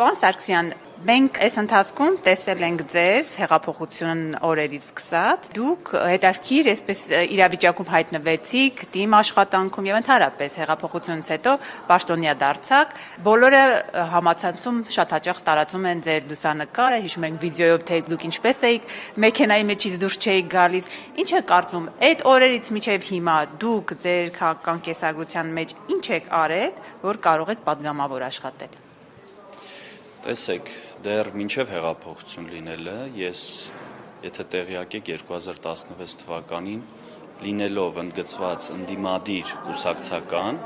Պարոն Սարգսյան, մենք այս ընթացքում տեսել ենք ձեզ հեղափոխություն օրերից սկսած, դուք հետաքրքիր այսպես իրավիճակում հայտնվեցիք թիմ աշխատանքում եւ ընդհանրապես հեղափոխությունից հետո պաշտոնյա դարձաք, բոլորը համացանցում շատ հաճախ տարածում են ձեր լուսանկարը, հիշում ենք վիդեոյով թե դուք ինչպես էիք մեքենայի մեջից դուրս չէիք գալիս, ինչ եք կարծում, այդ օրերից մինչեւ հիմա դուք ձեր քաղաքական կեսագրության մեջ ինչ եք արել, որ կարող եք պատգամավոր աշխատել։ Տեսեք, դեռ մինչև հեղափոխություն լինելը, ես, եթե տեղյակ եք 2016 թվականին, լինելով ընդգծված ընդդիմադիր կուսակցական,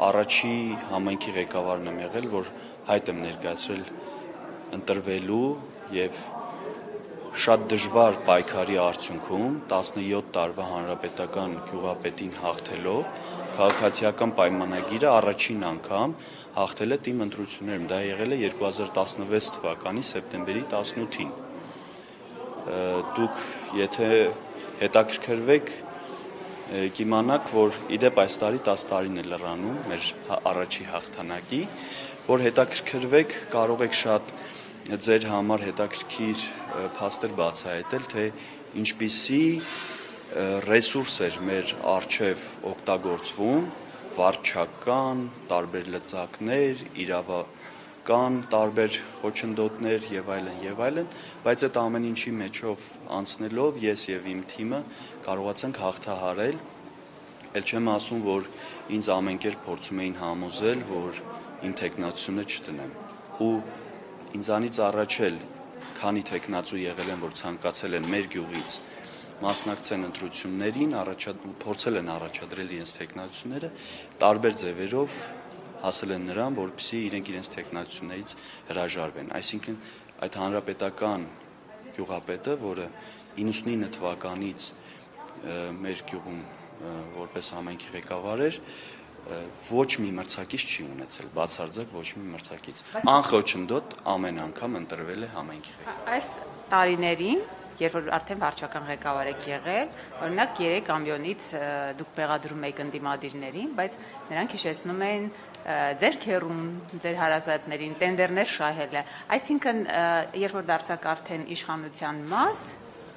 առաջի համայնքի ղեկավարն եմ եղել, որ հայտ եմ ներկայացրել ընտրվելու եւ շատ դժվար պայքարի արդյունքում 17 տարվա հանրապետական գյուղապետին հաղթելով քաղաքացիական պայմանագիրը առաջին անգամ հաղթել է թիմ ընտրություններում, դա եղել է 2016 թվականի սեպտեմբերի 18-ին։ Դուք եթե հետաքրքրվեք, կիմանաք, որ իդեպ այս տարի 10 տարին է լրանում մեր առաջի հաղթանակի, որ հետաքրքրվեք, կարող եք շատ ձեր համար հետաքրքիր փաստեր բացահայտել, թե ինչպիսի ռեսուրս էր մեր առջև օգտագործվում, վարչական, տարբեր լծակներ, իրավական, տարբեր խոչընդոտներ եւ այլն, բայց այդ ամեն ինչի մեջով անցնելով ես եւ իմ թիմը կարողացանք հաղթահարել, ել չեմ ասում, որ ինձ ամենքեր փորձում էին համոզել, որ իմ թեկնածությունը չտնեմ։ Ու ինձանից առաջ էլ քանի թեկնածու եղել են, որ ցանկացել են մեր գյուղից մասնակցեն ընտրություններին, փորձել են առաջադրել իրենց թեկնածությունները, տարբեր ձևերով հասել են նրան, որպեսզի իրենք իրենց թեկնածություններից հրաժարվեն։ Այսինքն այդ հանրապետական գյուղապետը, որը 99 թվականից մեր գյուղում որպես համայնքի ղեկավար էր, ոչ մի մրցակից չի ունեցել, բացարձակ ոչ մի մրցակից։ Անխոչնդոտ ամեն անգամ ընտրվել է համայնքի ղեկավար։ Այս տարիներին երբ որ արդեն վարչական ղեկավար եք եղել, օրինակ 3 ամյոնից դուք մեղադրում եք ընդդիմադիրներին, բայց նրանք հիշեցնում են ձեր քերուն, ձեր հարազատներին, տենդերներ շահելը, այսինքն երբ որ դարձաք արդեն իշխանության մաս,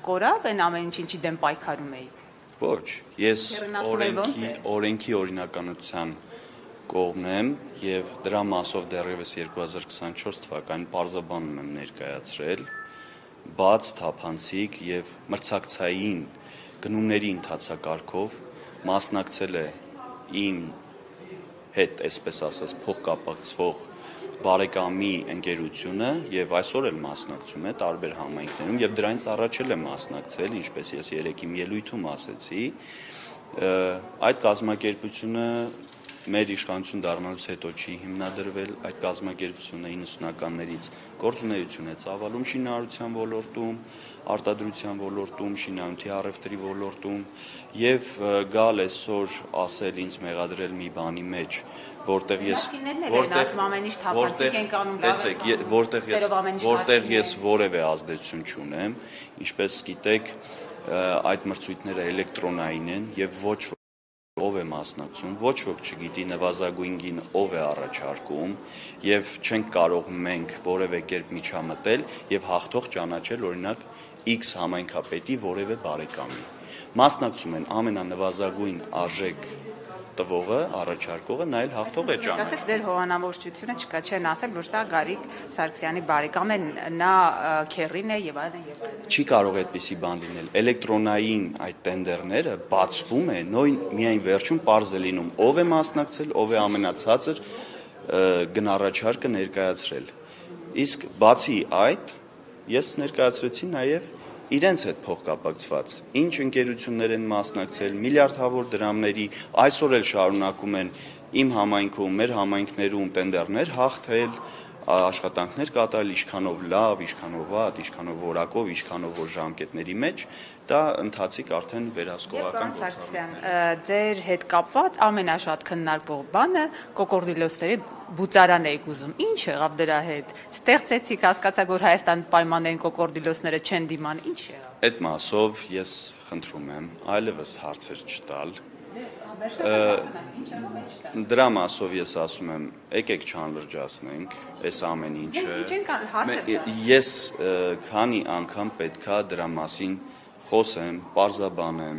կորավ այն ամեն ինչի դեմ պայքարում էիք։ Ոչ, ես օրենքի օրինականության կողմն եմ եւ դրա մասով դեռևս 2024 թվականին պարզաբանում եմ ներկայացրել բաց, թափանցիկ եւ մրցակցային գնումների ընթացակարգով մասնակցել է իմ հետ, այսպես ասած, փոխկապակցվող բարեկամի ընկերությունը եւ այսօր էլ մասնակցում է տարբեր համայնքներում եւ դրանից առաջ էլ է մասնակցել, ինչպես ես երեկ իմ ելույթում ասեցի, այդ կազմակերպությունը մեր իշխանություն դառնալուց հետո չի հիմնադրվել, այդ կազմակերպությունը 90-ականներից գործունեություն է ծավալում շինարարության ոլորտում, արտադրության ոլորտում, շինանյութի առևտրի ոլորտում եւ գալ այսօր ասել ինձ մեղադրել մի բանի մեջ, որտեղ ես որևէ ազդեցություն չունեմ, ինչպես գիտեք, այդ մրցույթները էլեկտրոնային են եւ ոչ ով է մասնակցում, ոչ ոք չգիտի նվազագույնին ով է առաջարկում եւ չենք կարող մենք որևէ կերպ միջամտել եւ հաղթող ճանաչել օրինակ X համայնքապետի որևէ բարեկամի։ Մասնակցում են ամենանվազագույն արժեք տվողը, առաջարկողը, նա էլ հաղթող է ճանաչում։ Ասեք, ձեր հովանավորչությունը չկա, չեն ասել, որ սա Գարիկ Սարգսյանի բարեկամ է, նա քերին է եւ այլն եւ այլն։ Չի կարող այդպիսի բան լինել։ Էլեկտրոնային այդ տենդերները բացվում է, միայն վերջում պարզ է լինում ով է մասնակցել, ով է ամենացածր գնառաչարկը ներկայացրել։ Իսկ բացի այդ, ես ներկայացրեցի նաեւ իրենց հետ փոխկապակցված, ինչ ընկերություններ են մասնակցել, միլիարդավոր դրամների, այսօր էլ շարունակում են իմ համայնքում, մեր համայնքներում տենդերներ հաղթել, աշխատանքներ կատարել, ինչքանով լավ, ինչքանով վատ, ինչքանով որակով, ինչքանով որ ժամկետների մեջ, դա ընթացիկ արդեն վերահսկողական գործառույթ է։ Ձեր հետ կապված ամենաշատ քննարկվող բանը կոկորդիլոսների բուծարան էիք ուզում։ Ինչ եղավ դրա հետ։ Ստեղծեցիք, հասկացաք, որ Հայաստան պայմաններին կոկորդիլոսները չեն դիման, ինչ եղավ։ Այդ մասով ես խնդրում եմ այլևս հարցեր չտալ։ Դրա մասով ես ասում եմ, եկեք չանլրջացնենք այս ամեն ինչը։ Ես քանի անգամ պետքա դրա մասին խոսեմ, պարզաբանեմ։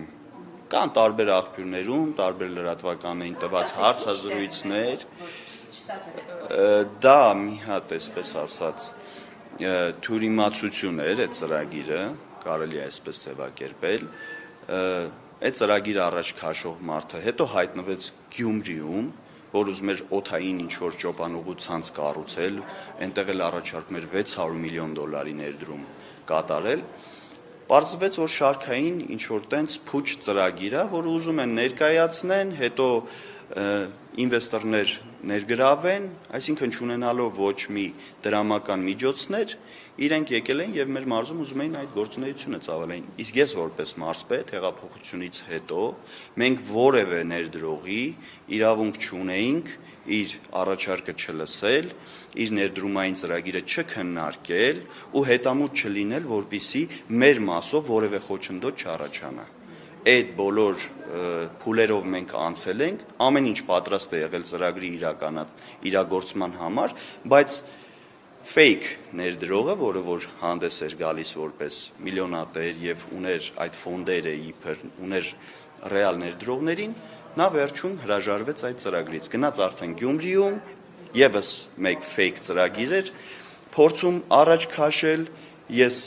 Կան տարբեր աղբյուրներում, տարբեր լրատվականներին տված հարցազրույցներ, դա մի հատ այսպես ասած թյուրիմացություն էր այդ ծրագիրը, կարելի է այսպես ձևակերպել, այդ ծրագիրը առաջ քաշող մարդը հետո հայտնվեց Գյումրիում, որ ուզում էր օդային ինչ-որ ճոպանուղու ցանց կառուցել, այնտեղ էլ առաջարկում էր $600 միլիոն ներդրում կատարել, պարզվեց, որ շարքային ինչ-որ տենց փուչ ծրագիր է, որ ուզում են ներկայացնեն, հետո ինվեստորներ ներգրավեն, այսինքն չունենալով ոչ մի դրամական միջոցներ, իրենք եկել են եւ մեր մարզում ուզում էին այդ գործունեությունը ծավալեն։ Իսկ ես որպես մարզպետ հեղափոխությունից հետո մենք որևէ ներդրողի իրավունք չունեինք իր առաջարկը չլսել, իր ներդրումային ծրագիրը չքննարկել ու հետամուտ չլինել, որպեսզի մեր մասով որևէ խոչընդոտ չառաջանա։ Այդ բոլոր փուլերով մենք անցել ենք, ամեն ինչ պատրաստ է եղել ծրագրի իրագործման համար, բայց fake ներդրողը, որը որ հանդես էր գալիս որպես միլիոնատեր եւ ուներ այդ ֆոնդերը իբր ուներ ռեալ ներդրողներին, նա վերջում հրաժարվեց այդ ծրագրից։ Գնաց արդեն Գյումրիում, եւս մեկ fake ծրագիր էր, փորձում առաջ քաշել, ես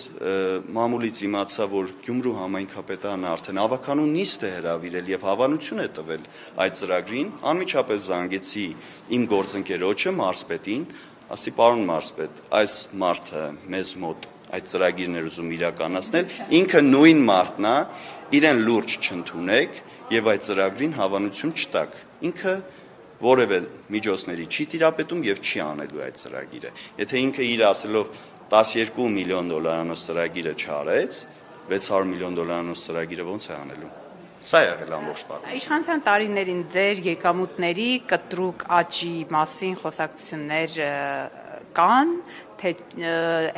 մամուլից իմացա, որ Գյումրու համայնքապետարանը արդեն ավականու նիստ է հրավիրել եւ հավանություն է տվել այդ ծրագրին, անմիջապես զանգեցի իմ գործընկերոջը մարզպետին, ասի պարոն մարզպետ, այս մարդը մեզ մոտ այդ ծրագիրն էր ուզում իրականացնել, ինքը նույն մարդն է, իրեն լուրջ չընդունեք եւ այդ ծրագրին հավանություն չտաք։ Ինքը որևէ միջոցների չի տիրապետում եւ չի անելու այդ ծրագիրը։ Եթե ինքը իր ասելով $12 միլիոն ծրագիրը չարեց, $600 միլիոն ծրագիրը ոնց է անելու։ Սա եղել ամբողջ պատմությունը։ Իշխանության տարիներին ձեր եկամուտների կտրուկ աճի մասին խոսակցություններ կան, թե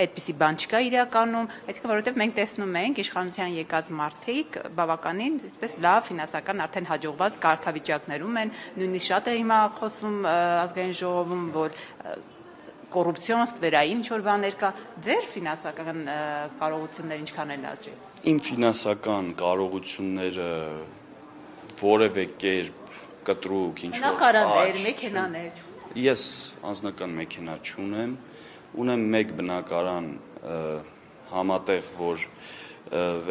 այդպիսի բան չկա իրականում, այսինքն որովհետև մենք տեսնում ենք իշխանության եկած մարդիկ բավականին այսպես լավ ֆինանսական արդեն հաջողված կարգավիճակներում են, նույնիսկ շատ է հիմա խոսում ազգային ժողովում, որ կոռուպցիոն ստվերային ինչ-որ բաներ կա, ձեր ֆինանսական կարողությունները ինչքան են աճել։ Իմ ֆինանսական կարողությունները որևէ կերպ կտրուկ ինչ-որ բնակարաններ, մեքենաներ։ Ես անձնական մեքենա չունեմ, ունեմ մեկ բնակարան համատեղ, որ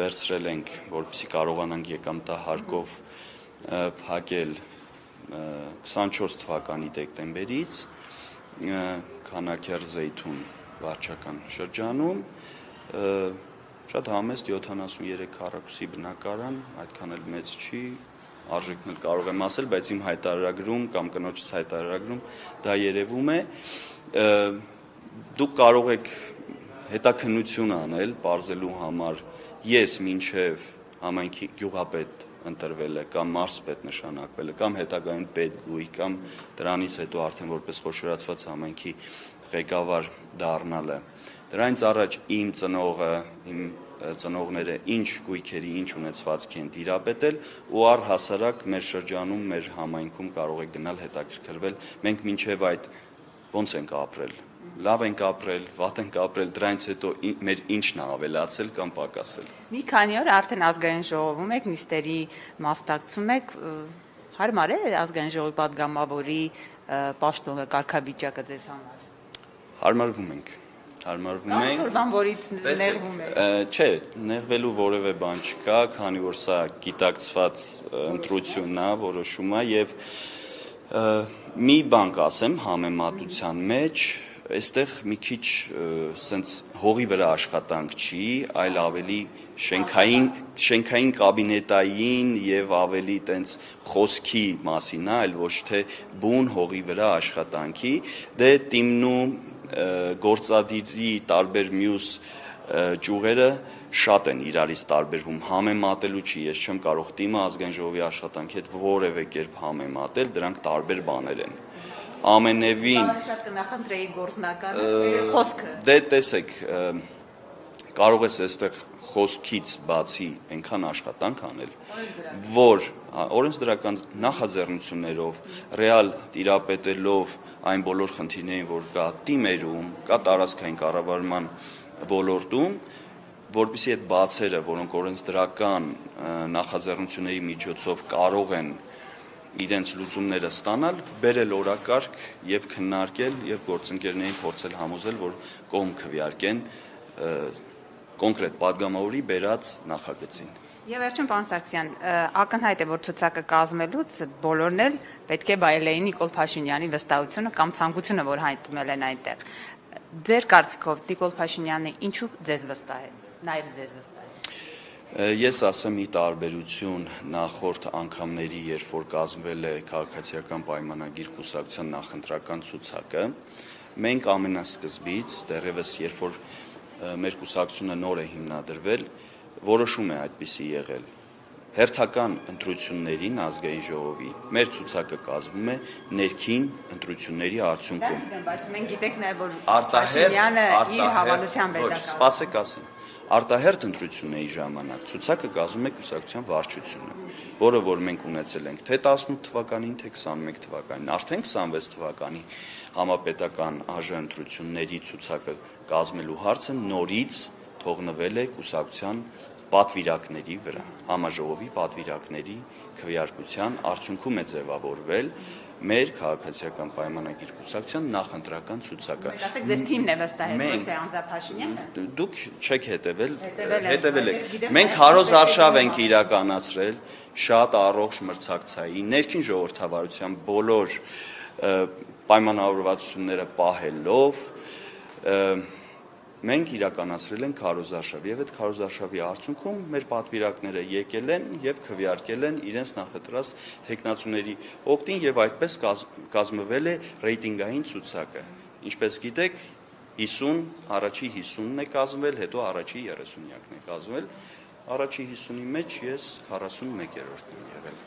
վերցրել ենք, որպեսզի կարողանանք եկամտահարկով փակել 24 թվականի դեկտեմբերից Քանաքեռ Զեյթուն վարչական շրջանում, շատ համեստ 73 քառակուսի բնակարան, այդքան էլ մեծ չի, արժեքն էլ կարող եմ ասել, բայց իմ հայտարարագրում կամ կնոջս հայտարարագրում դա երևում է, դուք կարող եք հետաքննություն անել, պարզելու համար, ես մինչև համայնքի գյուղապետ ընտրվել է, կամ մարզպետ նշանակվել է, կամ հետագայում պետգույք, կամ դրանից հետո արդեն որպես խոշորացված համայնքի ղեկավար դառնալը։ Դրանից առաջ իմ ծնողը, իմ ծնողները ինչ գույքերի, ինչ ունեցվածքի են տիրապետել ու առհասարակ մեր շրջանում, մեր համայնքում կարող եք գնալ հետաքրքրվել, մենք մինչև այդ ոնց ենք ապրել, լավ ենք ապրել, վատ ենք ապրել, դրանից հետո մեր ինչն է ավելացել կամ պակասել։ Մի քանի օր արդեն ազգային ժողովում եք, նիստերի մասնակցում եք, հարմար է ազգային ժողովի պատգամավորի պաշտոնը կարգավիճակը ձեզ համար։ Հարմարվում ենք։ Բան, որից նեղվում եք։ Չէ, նեղվելու որևէ բան չկա, քանի որ սա գիտակցված ընտրությունն է, որոշում է եւ մի բան կասեմ համեմատության մեջ, այստեղ մի քիչ սենց հողի վրա աշխատանք չի, այլ ավելի շենքային կաբինետային եւ ավելի տենց խոսքի մասին է, այլ ոչ թե բուն հողի վրա աշխատանքի, դե տիմնու գործադիրի տարբեր մյուս ճյուղերը շատ են իրարից տարբերվում, համեմատելու չի, ես չեմ կարող տիմը ազգային ժողովի աշխատանքի հետ որևէ կերպ համեմատել, դրանք տարբեր բաներ են։ Ամենևին շատ կնախընտրեի գործնականը, խոսքը։ Դե տեսեք, կարող ես այստեղ խոսքից բացի այնքան աշխատանք անել, որ օրենսդրական նախաձեռնություններով, ռեալ տիրապետելով այն բոլոր խնդիրներին, որ կա թիմերում, կա տարածքային կառավարման ոլորտում, որպեսզի այդ բացերը, որոնք օրենսդրական նախաձեռնությունների միջոցով կարող են իրենց լուծումները ստանալ, բերել օրակարգ եւ քննարկել եւ գործընկերներին փորձել համոզել, որ կողմ քվեարկեն կոնկրետ падգամավորի բերած նախագծին։ Եվ վերջում պարոն Սարգսյան, ակնհայտ է, որ ցուցակը կազմելուց բոլորն էլ պետք է վայելեին Նիկոլ Փաշինյանի վստահությունը կամ ցանկությունը, որ հայտնել են այնտեղ։ Ձեր կարծիքով Նիկոլ Փաշինյանը ինչու ձեզ վստահեց, նաեւ ձեզ վստահեց։ Ես ասեմ ի տարբերություն նախորդ անգամների, երբ որ կազմվել է քաղաքացիական պայմանագիր կուսակցության նախընտրական ցուցակը, մենք ամենասկզբից, դեռևս երբ որ մեր կուսակցությունը նոր է հիմնադրվել, որոշում է այդպիսի եղել։ Հերթական ընտրություններին ազգային ժողովի մեր ցուցակը կազմվում է ներքին ընտրությունների արդյունքում։ Բայց մենք գիտենք նաև, որ Փաշինյանը իր հավանությամբ է դա կազմում։ Սպասեք ասեմ։ Արտահերթ ընտրությունների ժամանակ ցուցակը կազմում է կուսակցության վարչությունը, որը որ մենք ունեցել ենք թե 18 թվականին, թե 21 թվականին, արդեն 26 թվականի համապետական ԱԺ ընտրությունների ցուցակը կազմելու հարցը նորից թողնվել է կուսակցության պատվիրակների վրա, համաժողովի պատվիրակների քվեարկության արդյունքում է ձևավորվել մեր քաղաքացիական պայմանագիր կուսակցության նախընտրական ցուցակը։ Ասեք, ձեզ թիմն է վստահել, ոչ թե անձամբ Փաշինյանը։ Դուք չեք հետևել եք։ Մենք հարոզարշավ ենք իրականացրել շատ առողջ մրցակցային ներքին ժողովրդավարության բոլոր պայմանավորվածությունները պահելով մենք իրականացրել ենք քարոզարշավ եւ այդ քարոզարշավի արդյունքում մեր պատվիրակները եկել են եւ քվեարկել են իրենց նախընտրած տեխնացուների օգտին եւ այդպես կազմվել է ռեյտինգային ցուցակը։ Ինչպես գիտեք, 50 առաջի 50-ն է կազմվել, հետո առաջի 30-նյակն է կազմվել։ Առաջի 50-ի մեջ ես 41-րդն եմ եղել։